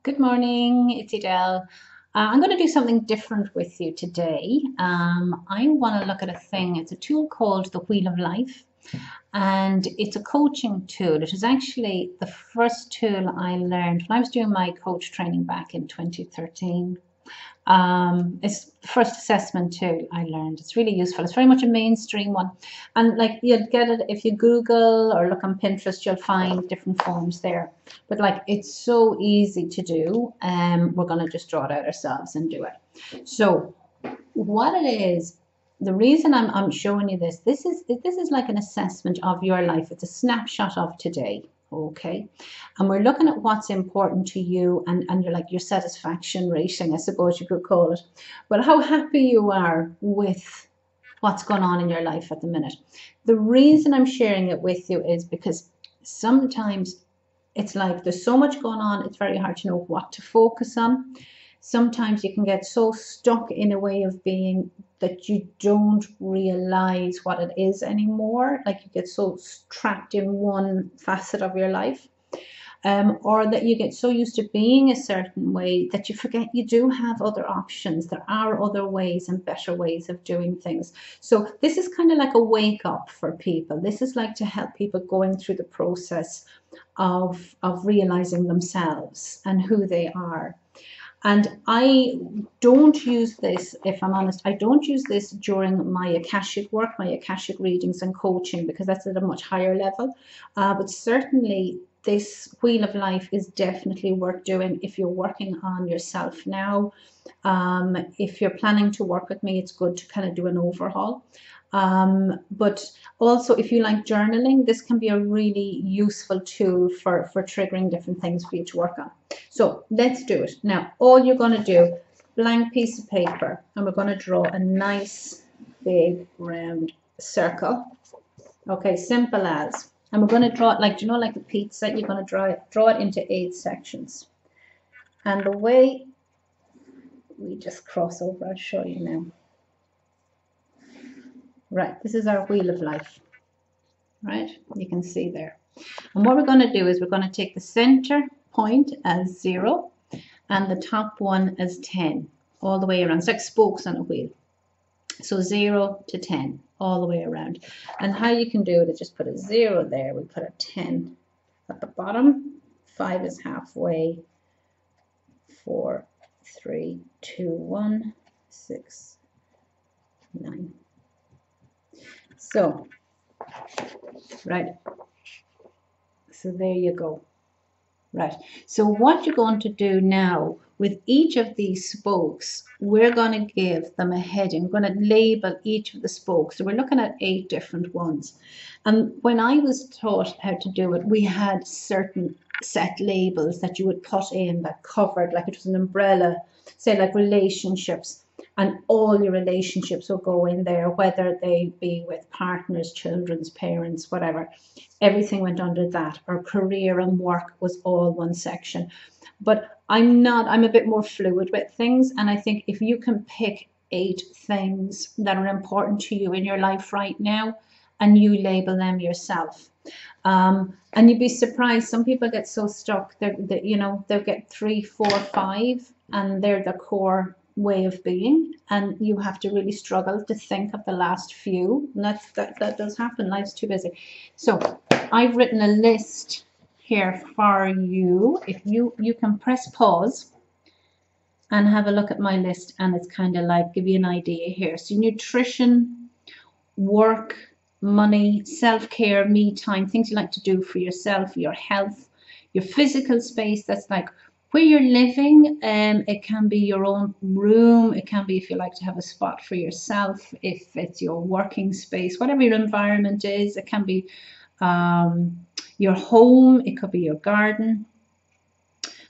Good morning, it's Adele. I'm going to do something different with you today. I want to look at a thing, it's a tool called the Wheel of Life, and it's a coaching tool. It is actually the first tool I learned when I was doing my coach training back in 2013. It's the first assessment tool I learned. It's really useful. It's very much a mainstream one. And like you'll get it if you Google or look on Pinterest, you'll find different forms there. But like it's so easy to do. We're gonna just draw it out ourselves and do it. So what it is, the reason I'm showing you this is like an assessment of your life. It's a snapshot of today. Okay, and we're looking at what's important to you and you're like your satisfaction rating, I suppose you could call it, but how happy you are with what's going on in your life at the minute. The reason I'm sharing it with you is because sometimes it's like there's so much going on, it's very hard to know what to focus on. Sometimes you can get so stuck in a way of being that you don't realize what it is anymore. Like you get so trapped in one facet of your life. Or that you get so used to being a certain way that you forget you do have other options. There are other ways and better ways of doing things. So this is kind of like a wake up for people. This is like to help people going through the process of realizing themselves and who they are. And I don't use this, if I'm honest, I don't use this during my Akashic work, my Akashic readings and coaching, because that's at a much higher level. But certainly this Wheel of Life is definitely worth doing if you're working on yourself now. If you're planning to work with me, it's good to kind of do an overhaul. But also, if you like journaling, this can be a really useful tool for triggering different things for you to work on. So let's do it. Now, all you're going to do, blank piece of paper, and we're going to draw a nice big round circle. Okay, simple as. And we're going to draw it like, do you know, like a pizza? You're going to draw it into 8 sections. And the way we just cross over, I'll show you now. Right, this is our Wheel of Life, right? You can see there. And what we're going to do is we're going to take the center point as 0 and the top one as 10, all the way around. It's like spokes on a wheel. So 0 to 10, all the way around. And how you can do it is just put a 0 there. We put a 10 at the bottom. 5 is halfway. 4, 3, 2, 1, 6, 9. So, right, so there you go. Right, so what you're going to do now with each of these spokes, we're going to give them a heading. We're going to label each of the spokes. So we're looking at 8 different ones. And when I was taught how to do it, we had certain set labels that you would put in that covered, like it was an umbrella, say like relationships. And all your relationships will go in there, whether they be with partners, children's parents, whatever. Everything went under that. Or career and work was all one section. But I'm a bit more fluid with things. And I think if you can pick 8 things that are important to you in your life right now, and you label them yourself. And you'd be surprised. Some people get so stuck that you know, they'll get 3, 4, 5, and they're the core way of being, and you have to really struggle to think of the last few, and that does happen. Life's too busy. So I've written a list here for you. If you can press pause and have a look at my list, and it's kind of like give you an idea here. So nutrition, work, money, self-care, me time, things you like to do for yourself, your health, your physical space, that's like where you're living. It can be your own room. It can be if you like to have a spot for yourself, if it's your working space, whatever your environment is. It can be your home. It could be your garden.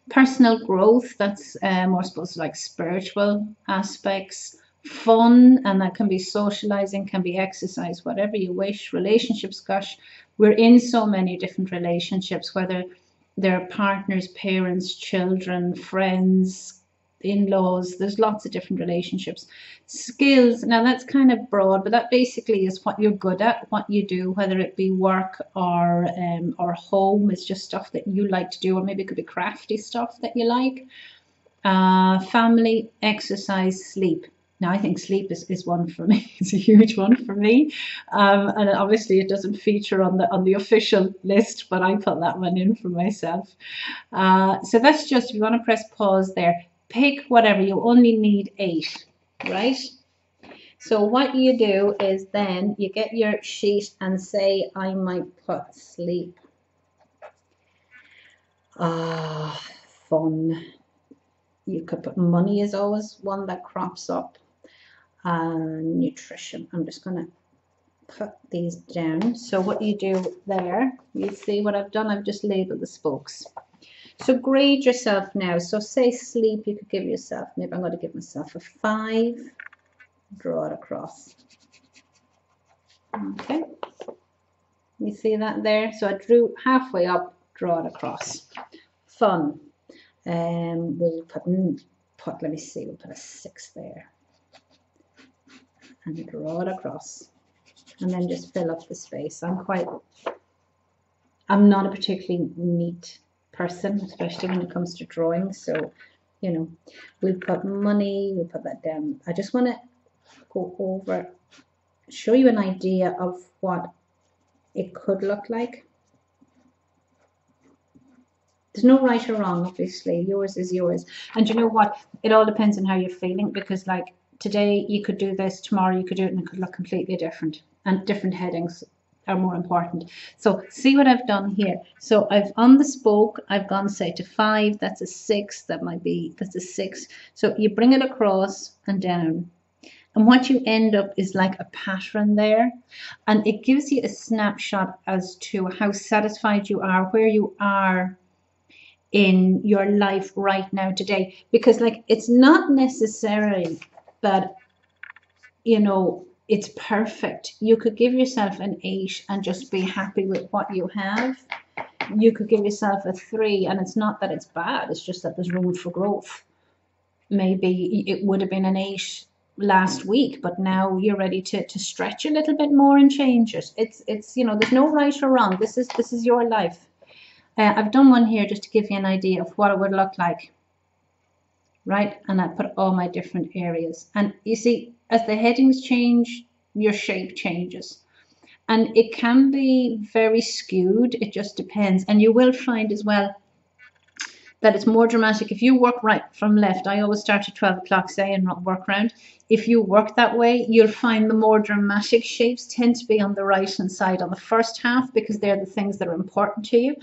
Personal growth, that's more supposed to like spiritual aspects. Fun, and that can be socializing, can be exercise, whatever you wish. Relationships, gosh, we're in so many different relationships, whether they're partners, parents, children, friends, in-laws, there's lots of different relationships. Skills, now that's kind of broad, but that basically is what you're good at, what you do, whether it be work or home. It's just stuff that you like to do, or maybe it could be crafty stuff that you like. Family, exercise, sleep. Now, I think sleep is one for me. It's a huge one for me, and obviously it doesn't feature on the official list, but I put that one in for myself. So that's just, if you want to press pause there, pick whatever. You only need 8, right? So what you do is then you get your sheet and say, I might put sleep. Fun. You could put money, is always one that crops up. Nutrition. I'm just going to cut these down. So what you do there, you see what I've done? I've just labeled the spokes. So grade yourself now. So say sleep, you could give yourself, maybe I'm going to give myself a 5. Draw it across. Okay. You see that there? So I drew halfway up, draw it across. Fun. We'll put, let me see, we'll put a 6 there. And draw it across. And then just fill up the space. I'm not a particularly neat person, especially when it comes to drawing. So, you know, we'll put money, we'll put that down. I just want to go over, show you an idea of what it could look like. There's no right or wrong, obviously. Yours is yours. And you know what? It all depends on how you're feeling, because like today you could do this, tomorrow you could do it, and it could look completely different. And different headings are more important. So see what I've done here. So I've on the spoke, I've gone say to 5, that's a 6, that's a 6. So you bring it across and down. And what you end up is like a pattern there. And it gives you a snapshot as to how satisfied you are, where you are in your life right now today. Because like, it's not necessarily that, you know, it's perfect. You could give yourself an 8 and just be happy with what you have. You could give yourself a 3, and it's not that it's bad, it's just that there's room for growth. Maybe it would have been an 8 last week, but now you're ready to stretch a little bit more and change it. It's you know, there's no right or wrong. This is your life. I've done one here just to give you an idea of what it would look like, right? And I put all my different areas, and you see, as the headings change, your shape changes, and it can be very skewed. It just depends. And you will find as well that it's more dramatic if you work right from left. I always start at 12 o'clock, say, and work round. If you work that way, you'll find the more dramatic shapes tend to be on the right hand side on the first half, because they're the things that are important to you.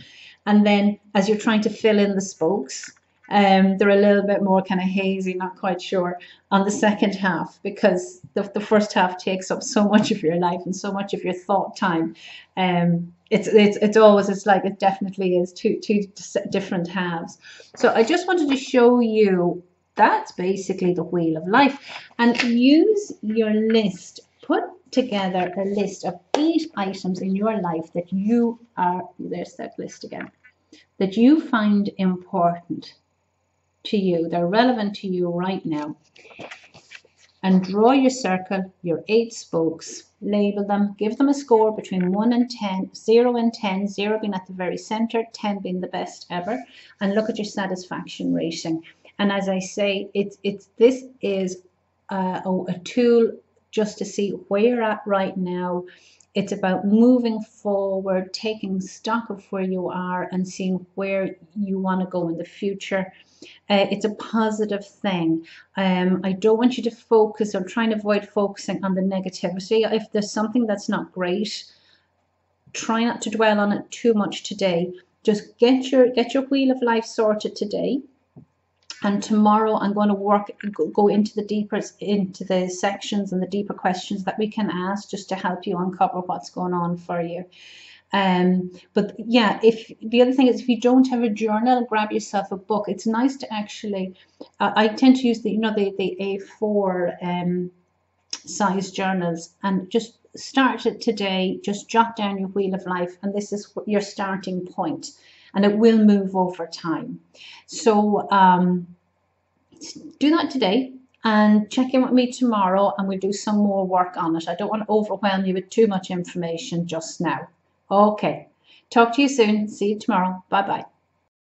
And then as you're trying to fill in the spokes, they're a little bit more kind of hazy, not quite sure, on the second half, because the first half takes up so much of your life and so much of your thought time. It's always, it's like, it definitely is two different halves. So I just wanted to show you that's basically the wheel of life. And use your list, put together a list of 8 items in your life that you are, there's that list again, that you find important to you, they're relevant to you right now. And draw your circle, your 8 spokes, label them, give them a score between 1 and 10, 0 and 10, 0 being at the very center, 10 being the best ever, and look at your satisfaction rating. And as I say, this is a tool just to see where you're at right now. It's about moving forward, taking stock of where you are and seeing where you want to go in the future. It's a positive thing. I don't want you to focus, or try and avoid focusing on the negativity. If there's something that's not great, try not to dwell on it too much today. Just get your wheel of life sorted today. And tomorrow I'm going to go into the sections and the deeper questions that we can ask, just to help you uncover what's going on for you. But yeah, if the other thing is, if you don't have a journal, grab yourself a book. It's nice to actually, I tend to use the A4 size journals, and just start it today. Just jot down your wheel of life, and this is your starting point, and it will move over time. So do that today and check in with me tomorrow and we'll do some more work on it. I don't want to overwhelm you with too much information just now. Okay, talk to you soon. See you tomorrow. Bye bye.